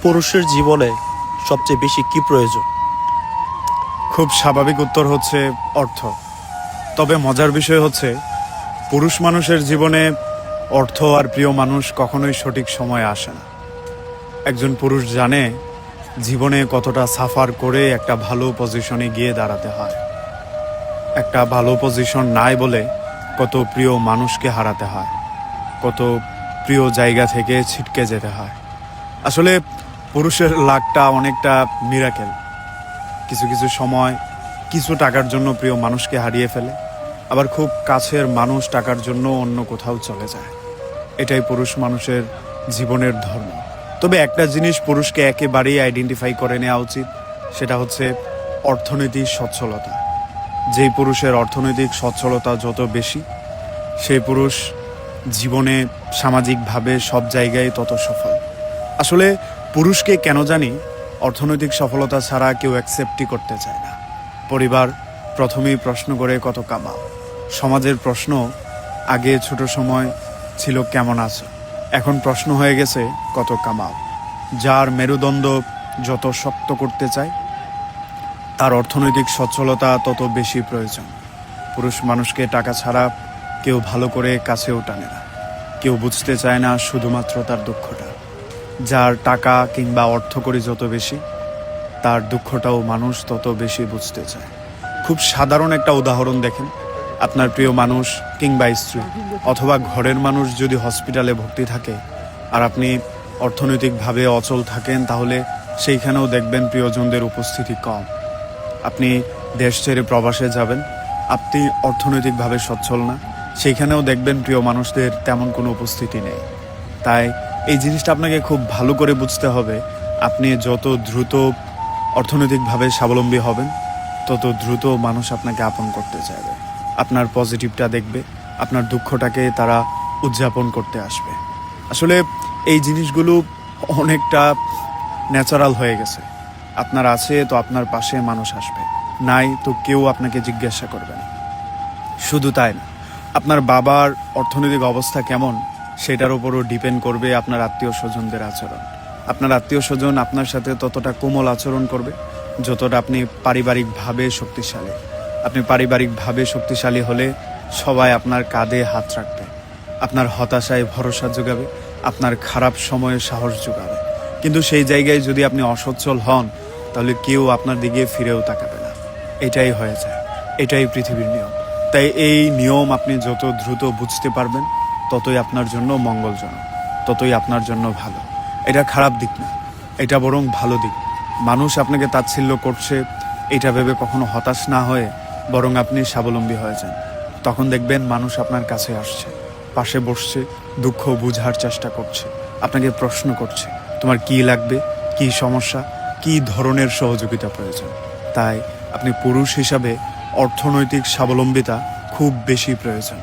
পুরুষের জীবনে সবচেয়ে বেশি কি প্রয়োজন? খুব স্বাভাবিক উত্তর হচ্ছে অর্থ। তবে মজার বিষয় হচ্ছে পুরুষ মানুষের জীবনে অর্থ আর প্রিয় মানুষ কখনোই সঠিক সময়ে আসে না। একজন পুরুষ জানে জীবনে কতটা সাফার করে একটা ভালো পজিশনে গিয়ে দাঁড়াতে হয়, একটা ভালো পজিশন নাই বলে কত প্রিয় মানুষকে হারাতে হয়, কত প্রিয় জায়গা থেকে ছিটকে যেতে হয়। আসলে পুরুষের লাকটা অনেকটা মিরাকেল। কিছু কিছু সময় কিছু টাকার জন্য প্রিয় মানুষকে হারিয়ে ফেলে, আবার খুব কাছের মানুষ টাকার জন্য অন্য কোথাও চলে যায়। এটাই পুরুষ মানুষের জীবনের ধর্ম। তবে একটা জিনিস পুরুষকে একেবারেই আইডেন্টিফাই করে নেওয়া উচিত, সেটা হচ্ছে অর্থনৈতিক সচ্ছলতা। যেই পুরুষের অর্থনৈতিক সচ্ছলতা যত বেশি, সেই পুরুষ জীবনে সামাজিকভাবে সব জায়গায় তত সফল। আসলে পুরুষকে কেন জানি অর্থনৈতিক সফলতা ছাড়া কেউ অ্যাকসেপ্টই করতে চায় না। পরিবার প্রথমেই প্রশ্ন করে কত কামাও। সমাজের প্রশ্ন আগে ছোট সময় ছিল কেমন আছো, এখন প্রশ্ন হয়ে গেছে কত কামাও। যার মেরুদণ্ড যত শক্ত করতে চায় তার অর্থনৈতিক সচ্ছলতা তত বেশি প্রয়োজন। পুরুষ মানুষকে টাকা ছাড়া কেউ ভালো করে কাছেও টানে না, কেউ বুঝতে চায় না শুধুমাত্র তার দুঃখটা। যার টাকা কিংবা অর্থকড়ি যত বেশি, তার দুঃখটাও মানুষ তত বেশি বুঝতে চায়। খুব সাধারণ একটা উদাহরণ দেখেন, আপনার প্রিয় মানুষ কিংবা স্ত্রী অথবা ঘরের মানুষ যদি হসপিটালে ভর্তি থাকে আর আপনি অর্থনৈতিকভাবে অচল থাকেন, তাহলে সেইখানেও দেখবেন প্রিয়জনদের উপস্থিতি কম। আপনি দেশ ছেড়ে প্রবাসে যাবেন, আপনি অর্থনৈতিকভাবে সচ্ছল না, সেইখানেও দেখবেন প্রিয় মানুষদের তেমন কোনো উপস্থিতি নেই। তাই এই জিনিসটা আপনাকে খুব ভালো করে বুঝতে হবে। আপনি যত দ্রুত অর্থনৈতিকভাবে স্বাবলম্বী হবেন, তত দ্রুত মানুষ আপনাকে আপন করতে চাইবে, আপনার পজিটিভটা দেখবে, আপনার দুঃখটাকে তারা উদযাপন করতে আসবে। আসলে এই জিনিসগুলো অনেকটা ন্যাচারাল হয়ে গেছে। আপনার আছে তো আপনার পাশে মানুষ আসবে, নাই তো কেউ আপনাকে জিজ্ঞাসা করবে না। শুধু তাই না, আপনার বাবার অর্থনৈতিক অবস্থা কেমন সেটার উপরও ডিপেন্ড করবে আপনার আত্মীয় স্বজনদের আচরণ। আপনার আত্মীয় স্বজন আপনার সাথে ততটা কোমল আচরণ করবে যতটা আপনি পারিবারিকভাবে শক্তিশালী। আপনি পারিবারিকভাবে শক্তিশালী হলে সবাই আপনার কাঁধে হাত রাখবে, আপনার হতাশায় ভরসা যোগাবে, আপনার খারাপ সময়ে সাহস যোগাবে। কিন্তু সেই জায়গায় যদি আপনি অসচ্ছল হন, তাহলে কেউ আপনার দিকে ফিরেও তাকাবে না। এটাই হয়ে যায়, এটাই পৃথিবীর নিয়ম। তাই এই নিয়ম আপনি যত দ্রুত বুঝতে পারবেন, ততই আপনার জন্য মঙ্গলজনক, ততই আপনার জন্য ভালো। এটা খারাপ দিক না, এটা বরং ভালো দিক। মানুষ আপনাকে তাচ্ছিল্য করছে, এটা ভেবে কখনো হতাশ না হয়ে বরং আপনি স্বাবলম্বী হয়ে যান। তখন দেখবেন মানুষ আপনার কাছে আসছে, পাশে বসছে, দুঃখ বুঝার চেষ্টা করছে, আপনাকে প্রশ্ন করছে তোমার কি লাগবে, কি সমস্যা, কি ধরনের সহযোগিতা প্রয়োজন। তাই আপনি পুরুষ হিসাবে অর্থনৈতিক স্বাবলম্বিতা খুব বেশি প্রয়োজন।